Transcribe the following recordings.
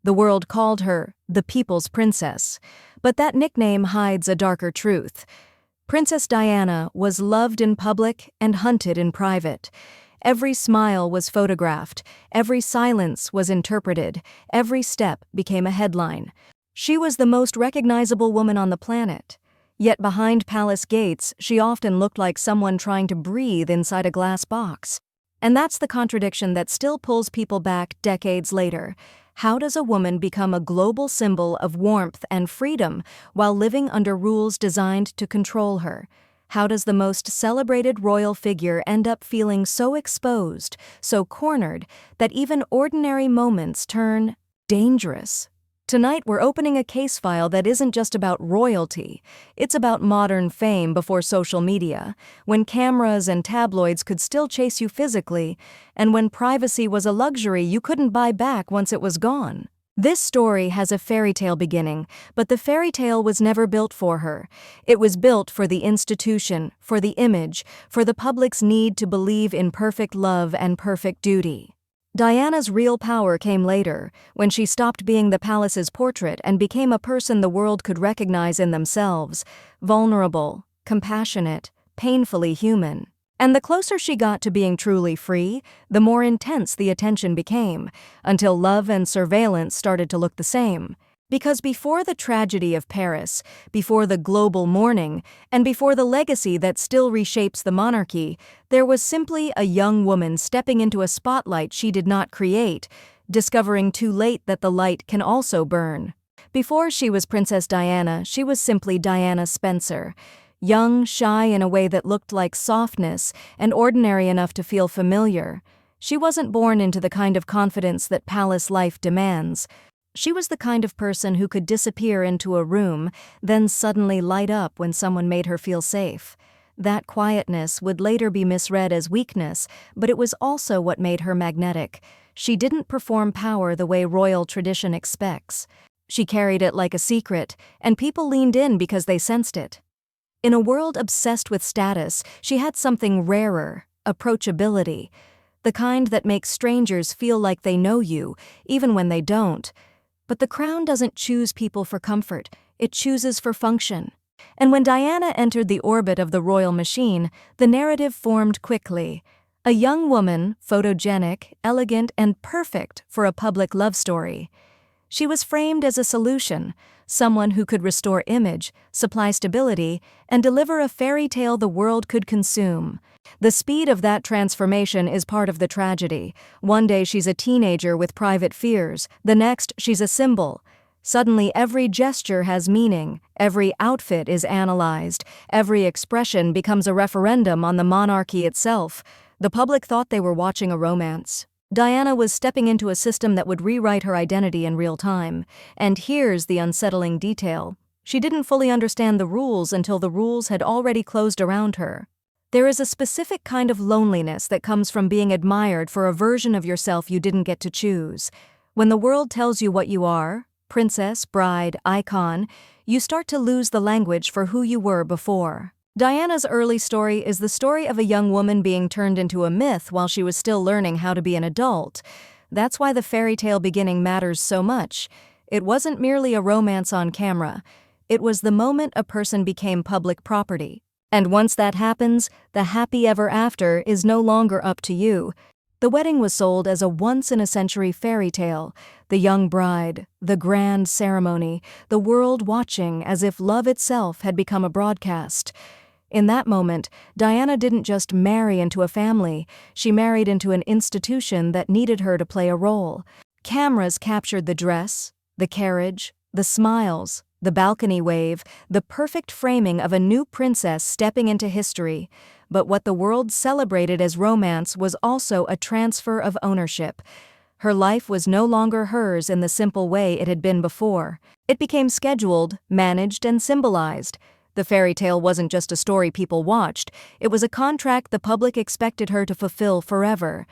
The world called her the People's Princess, but that nickname hides a darker truth. Princess Diana was loved in public and hunted in private. Every smile was photographed, every silence was interpreted, every step became a headline. She was the most recognizable woman on the planet. Yet behind palace gates, she often looked like someone trying to breathe inside a glass box. And that's the contradiction that still pulls people back decades later. How does a woman become a global symbol of warmth and freedom while living under rules designed to control her? How does the most celebrated royal figure end up feeling so exposed, so cornered, that even ordinary moments turn dangerous? Tonight we're opening a case file that isn't just about royalty. It's about modern fame before social media, when cameras and tabloids could still chase you physically, and when privacy was a luxury you couldn't buy back once it was gone. This story has a fairy tale beginning, but the fairy tale was never built for her. It was built for the institution, for the image, for the public's need to believe in perfect love and perfect duty. Diana's real power came later, when she stopped being the palace's portrait and became a person the world could recognize in themselves, vulnerable, compassionate, painfully human. And the closer she got to being truly free, the more intense the attention became, until love and surveillance started to look the same. Because before the tragedy of Paris, before the global mourning, and before the legacy that still reshapes the monarchy, there was simply a young woman stepping into a spotlight she did not create, discovering too late that the light can also burn. Before she was Princess Diana, she was simply Diana Spencer. Young, shy in a way that looked like softness, and ordinary enough to feel familiar. She wasn't born into the kind of confidence that palace life demands. She was the kind of person who could disappear into a room, then suddenly light up when someone made her feel safe. That quietness would later be misread as weakness, but it was also what made her magnetic. She didn't perform power the way royal tradition expects. She carried it like a secret, and people leaned in because they sensed it. In a world obsessed with status, she had something rarer: approachability. The kind that makes strangers feel like they know you, even when they don't. But the crown doesn't choose people for comfort, it chooses for function. And when Diana entered the orbit of the royal machine, the narrative formed quickly. A young woman, photogenic, elegant, and perfect for a public love story. She was framed as a solution, someone who could restore image, supply stability, and deliver a fairy tale the world could consume. The speed of that transformation is part of the tragedy. One day she's a teenager with private fears, the next she's a symbol. Suddenly every gesture has meaning, every outfit is analyzed, every expression becomes a referendum on the monarchy itself. The public thought they were watching a romance. Diana was stepping into a system that would rewrite her identity in real time. And here's the unsettling detail. She didn't fully understand the rules until the rules had already closed around her. There is a specific kind of loneliness that comes from being admired for a version of yourself you didn't get to choose. When the world tells you what you are, princess, bride, icon, you start to lose the language for who you were before. Diana's early story is the story of a young woman being turned into a myth while she was still learning how to be an adult. That's why the fairy tale beginning matters so much. It wasn't merely a romance on camera. It was the moment a person became public property. And once that happens, the happy ever after is no longer up to you. The wedding was sold as a once-in-a-century fairy tale. The young bride, the grand ceremony, the world watching as if love itself had become a broadcast. In that moment, Diana didn't just marry into a family, she married into an institution that needed her to play a role. Cameras captured the dress, the carriage, the smiles, the balcony wave, the perfect framing of a new princess stepping into history. But what the world celebrated as romance was also a transfer of ownership. Her life was no longer hers in the simple way it had been before. It became scheduled, managed, and symbolized. The fairy tale wasn't just a story people watched, it was a contract the public expected her to fulfill forever.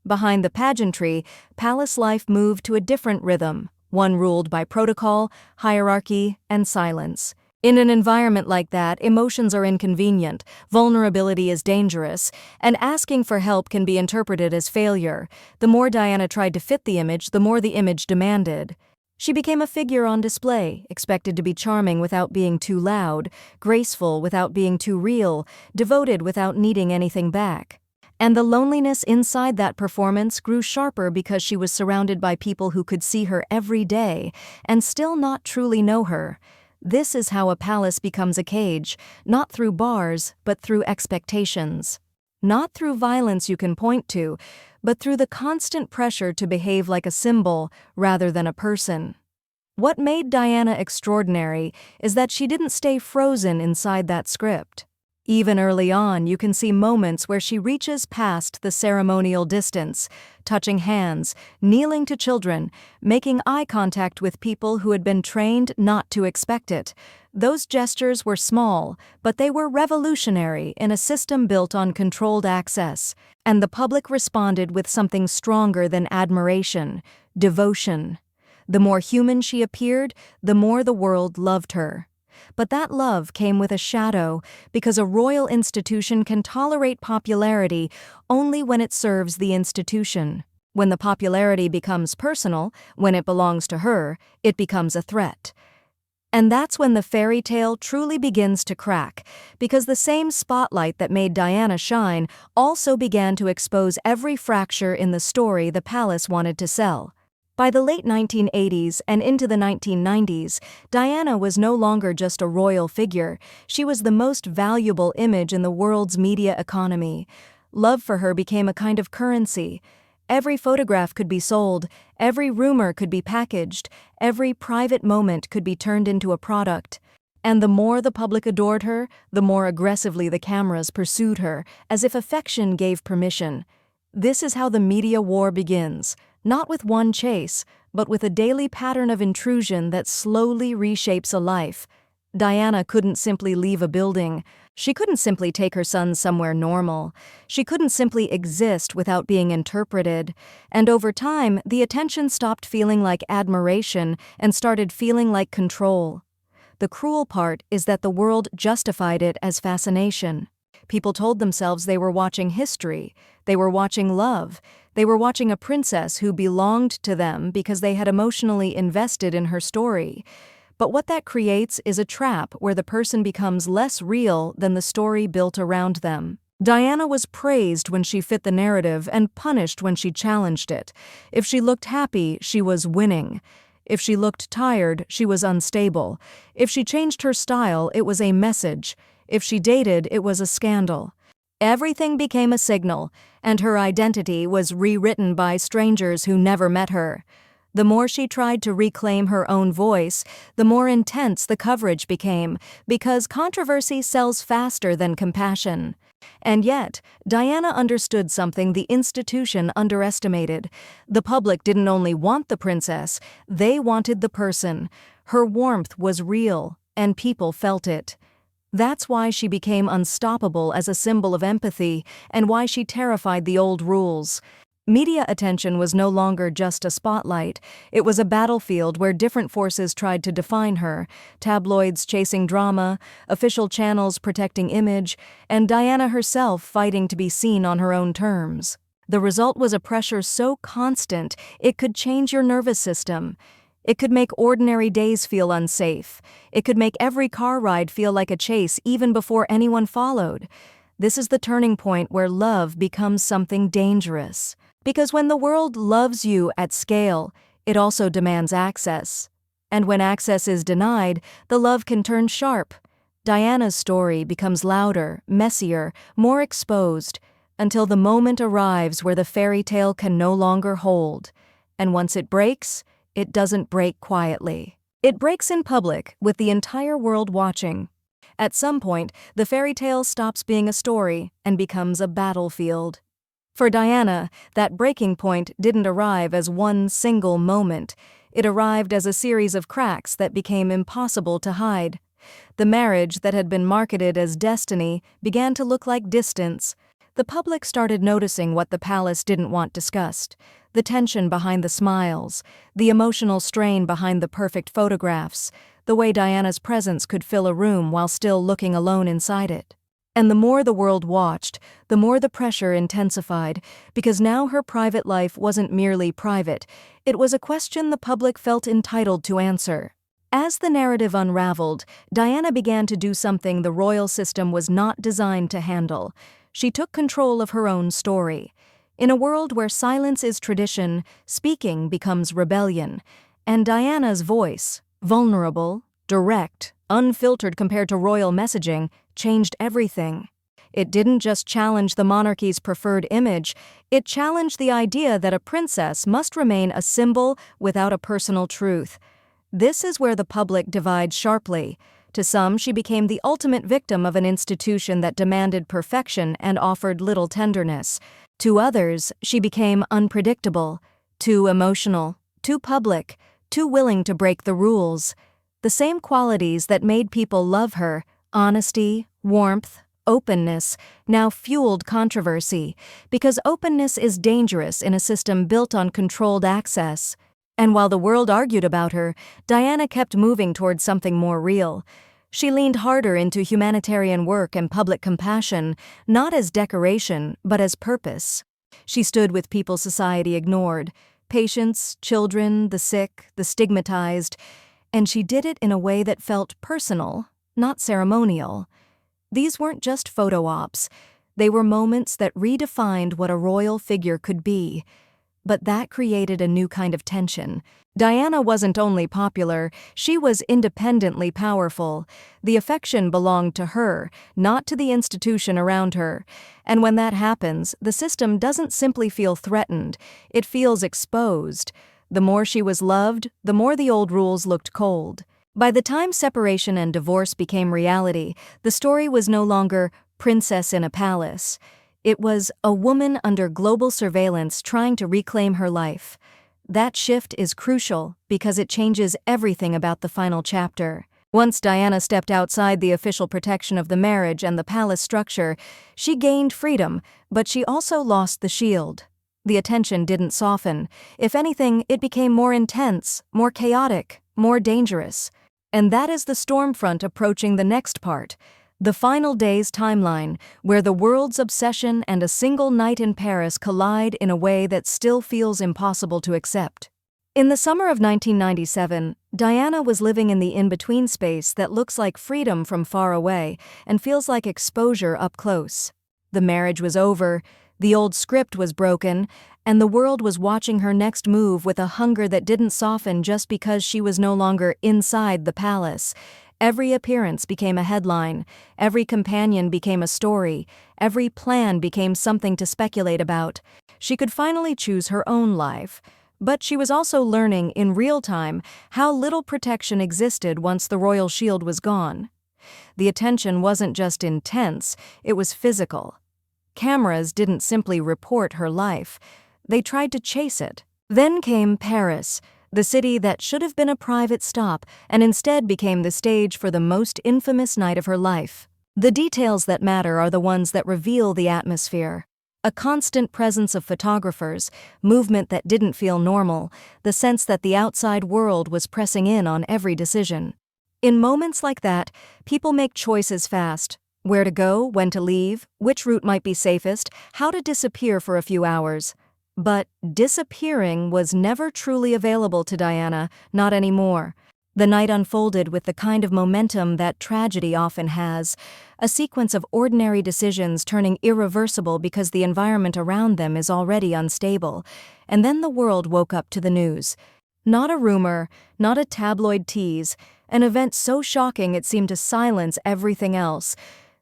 Behind the pageantry, palace life moved to a different rhythm, one ruled by protocol, hierarchy, and silence. In an environment like that, emotions are inconvenient, vulnerability is dangerous, and asking for help can be interpreted as failure. The more Diana tried to fit the image, the more the image demanded. She became a figure on display, expected to be charming without being too loud, graceful without being too real, devoted without needing anything back. And the loneliness inside that performance grew sharper because she was surrounded by people who could see her every day and still not truly know her. This is how a palace becomes a cage, not through bars, but through expectations. Not through violence you can point to, but through the constant pressure to behave like a symbol rather than a person. What made Diana extraordinary is that she didn't stay frozen inside that script. Even early on, you can see moments where she reaches past the ceremonial distance, touching hands, kneeling to children, making eye contact with people who had been trained not to expect it. Those gestures were small, but they were revolutionary in a system built on controlled access, and the public responded with something stronger than admiration: devotion. The more human she appeared, the more the world loved her. But that love came with a shadow, because a royal institution can tolerate popularity only when it serves the institution. When the popularity becomes personal, when it belongs to her, it becomes a threat. And that's when the fairy tale truly begins to crack, because the same spotlight that made Diana shine also began to expose every fracture in the story the palace wanted to sell. By the late 1980s and into the 1990s, Diana was no longer just a royal figure, she was the most valuable image in the world's media economy. Love for her became a kind of currency. Every photograph could be sold, every rumor could be packaged, every private moment could be turned into a product. And the more the public adored her, the more aggressively the cameras pursued her, as if affection gave permission. This is how the media war begins. Not with one chase, but with a daily pattern of intrusion that slowly reshapes a life. Diana couldn't simply leave a building. She couldn't simply take her son somewhere normal. She couldn't simply exist without being interpreted. And over time, the attention stopped feeling like admiration and started feeling like control. The cruel part is that the world justified it as fascination. People told themselves they were watching history, they were watching love, they were watching a princess who belonged to them because they had emotionally invested in her story. But what that creates is a trap where the person becomes less real than the story built around them. Diana was praised when she fit the narrative and punished when she challenged it. If she looked happy, she was winning. If she looked tired, she was unstable. If she changed her style, it was a message. If she dated, it was a scandal. Everything became a signal, and her identity was rewritten by strangers who never met her. The more she tried to reclaim her own voice, the more intense the coverage became, because controversy sells faster than compassion. And yet, Diana understood something the institution underestimated. The public didn't only want the princess, they wanted the person. Her warmth was real, and people felt it. That's why she became unstoppable as a symbol of empathy, and why she terrified the old rules. Media attention was no longer just a spotlight, it was a battlefield where different forces tried to define her: tabloids chasing drama, official channels protecting image, and Diana herself fighting to be seen on her own terms. The result was a pressure so constant it could change your nervous system. It could make ordinary days feel unsafe. It could make every car ride feel like a chase even before anyone followed. This is the turning point where love becomes something dangerous. Because when the world loves you at scale, it also demands access. And when access is denied, the love can turn sharp. Diana's story becomes louder, messier, more exposed, until the moment arrives where the fairy tale can no longer hold. And once it breaks, it doesn't break quietly. It breaks in public, with the entire world watching. At some point, the fairy tale stops being a story and becomes a battlefield. For Diana, that breaking point didn't arrive as one single moment. It arrived as a series of cracks that became impossible to hide. The marriage that had been marketed as destiny began to look like distance. The public started noticing what the palace didn't want discussed: the tension behind the smiles, the emotional strain behind the perfect photographs, the way Diana's presence could fill a room while still looking alone inside it. And the more the world watched, the more the pressure intensified, because now her private life wasn't merely private, it was a question the public felt entitled to answer. As the narrative unraveled, Diana began to do something the royal system was not designed to handle. She took control of her own story. In a world where silence is tradition, speaking becomes rebellion. And Diana's voice, vulnerable, direct, unfiltered compared to royal messaging, changed everything. It didn't just challenge the monarchy's preferred image, it challenged the idea that a princess must remain a symbol without a personal truth. This is where the public divides sharply. To some, she became the ultimate victim of an institution that demanded perfection and offered little tenderness. To others, she became unpredictable, too emotional, too public, too willing to break the rules. The same qualities that made people love her, honesty, warmth, openness, now fueled controversy, because openness is dangerous in a system built on controlled access. And while the world argued about her, Diana kept moving towards something more real. She leaned harder into humanitarian work and public compassion, not as decoration, but as purpose. She stood with people society ignored: patients, children, the sick, the stigmatized, and she did it in a way that felt personal, not ceremonial. These weren't just photo ops. They were moments that redefined what a royal figure could be. But that created a new kind of tension. Diana wasn't only popular, she was independently powerful. The affection belonged to her, not to the institution around her. And when that happens, the system doesn't simply feel threatened, it feels exposed. The more she was loved, the more the old rules looked cold. By the time separation and divorce became reality, the story was no longer princess in a palace. It was a woman under global surveillance trying to reclaim her life. That shift is crucial because it changes everything about the final chapter. Once Diana stepped outside the official protection of the marriage and the palace structure, she gained freedom, but she also lost the shield. The attention didn't soften. If anything, it became more intense, more chaotic, more dangerous. And that is the storm front approaching the next part. The final day's timeline, where the world's obsession and a single night in Paris collide in a way that still feels impossible to accept. In the summer of 1997, Diana was living in the in-between space that looks like freedom from far away and feels like exposure up close. The marriage was over, the old script was broken, and the world was watching her next move with a hunger that didn't soften just because she was no longer inside the palace. Every appearance became a headline, every companion became a story, every plan became something to speculate about. She could finally choose her own life, but she was also learning in real time how little protection existed once the royal shield was gone. The attention wasn't just intense, it was physical. Cameras didn't simply report her life, they tried to chase it. Then came Paris, the city that should have been a private stop and instead became the stage for the most infamous night of her life. The details that matter are the ones that reveal the atmosphere. A constant presence of photographers, movement that didn't feel normal, the sense that the outside world was pressing in on every decision. In moments like that, people make choices fast. Where to go, when to leave, which route might be safest, how to disappear for a few hours. But disappearing was never truly available to Diana, not anymore. The night unfolded with the kind of momentum that tragedy often has, a sequence of ordinary decisions turning irreversible because the environment around them is already unstable. And then the world woke up to the news. Not a rumor, not a tabloid tease, an event so shocking it seemed to silence everything else.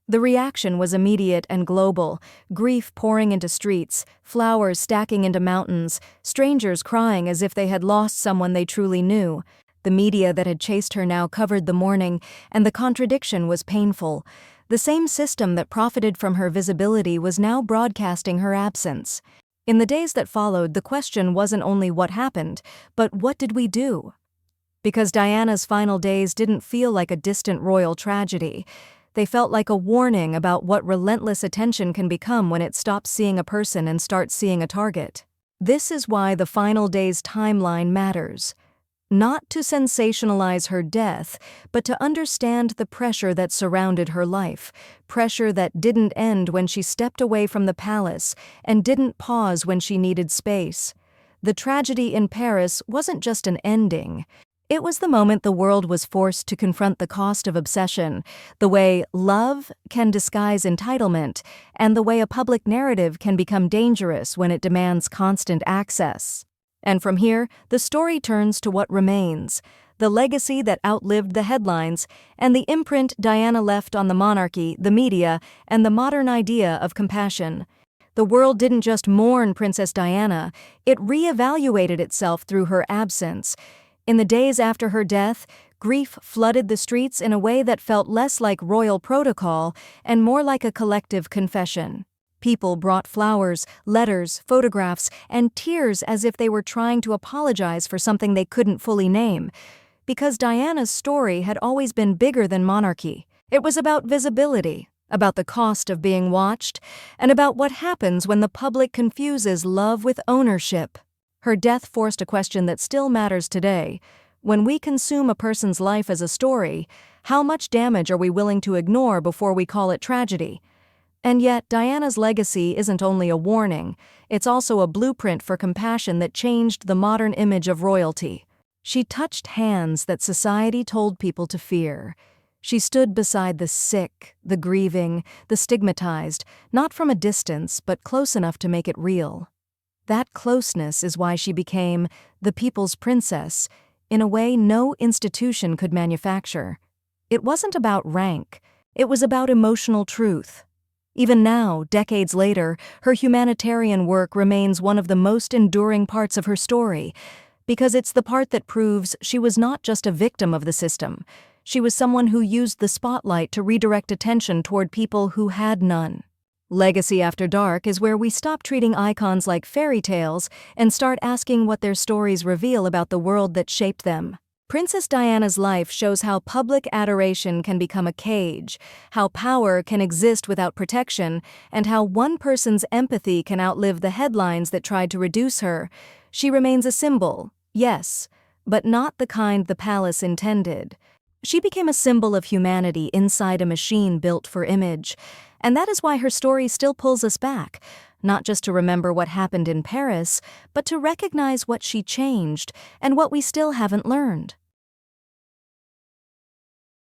The reaction was immediate and global, grief pouring into streets, flowers stacking into mountains, strangers crying as if they had lost someone they truly knew. The media that had chased her now covered the mourning, and the contradiction was painful. The same system that profited from her visibility was now broadcasting her absence. In the days that followed, the question wasn't only what happened, but what did we do? Because Diana's final days didn't feel like a distant royal tragedy. They felt like a warning about what relentless attention can become when it stops seeing a person and starts seeing a target. This is why the final day's timeline matters. not to sensationalize her death, but to understand the pressure that surrounded her life, pressure that didn't end when she stepped away from the palace and didn't pause when she needed space. The tragedy in Paris wasn't just an ending. It was the moment the world was forced to confront the cost of obsession, the way love can disguise entitlement, and the way a public narrative can become dangerous when it demands constant access. And from here, the story turns to what remains, the legacy that outlived the headlines, and the imprint Diana left on the monarchy, the media, and the modern idea of compassion. The world didn't just mourn Princess Diana, it re-evaluated itself through her absence. In the days after her death, grief flooded the streets in a way that felt less like royal protocol and more like a collective confession. People brought flowers, letters, photographs, and tears as if they were trying to apologize for something they couldn't fully name. Because Diana's story had always been bigger than monarchy. It was about visibility, about the cost of being watched, and about what happens when the public confuses love with ownership. Her death forced a question that still matters today. When we consume a person's life as a story, how much damage are we willing to ignore before we call it tragedy? And yet, Diana's legacy isn't only a warning, it's also a blueprint for compassion that changed the modern image of royalty. She touched hands that society told people to fear. She stood beside the sick, the grieving, the stigmatized, not from a distance, but close enough to make it real. That closeness is why she became the people's princess, in a way no institution could manufacture. It wasn't about rank, it was about emotional truth. Even now, decades later, her humanitarian work remains one of the most enduring parts of her story, because it's the part that proves she was not just a victim of the system. She was someone who used the spotlight to redirect attention toward people who had none. Legacy After Dark is where we stop treating icons like fairy tales and start asking what their stories reveal about the world that shaped them. Princess Diana's life shows how public adoration can become a cage, how power can exist without protection, and how one person's empathy can outlive the headlines that tried to reduce her. She remains a symbol, yes, but not the kind the palace intended. She became a symbol of humanity inside a machine built for image. And that is why her story still pulls us back, not just to remember what happened in Paris, but to recognize what she changed and what we still haven't learned.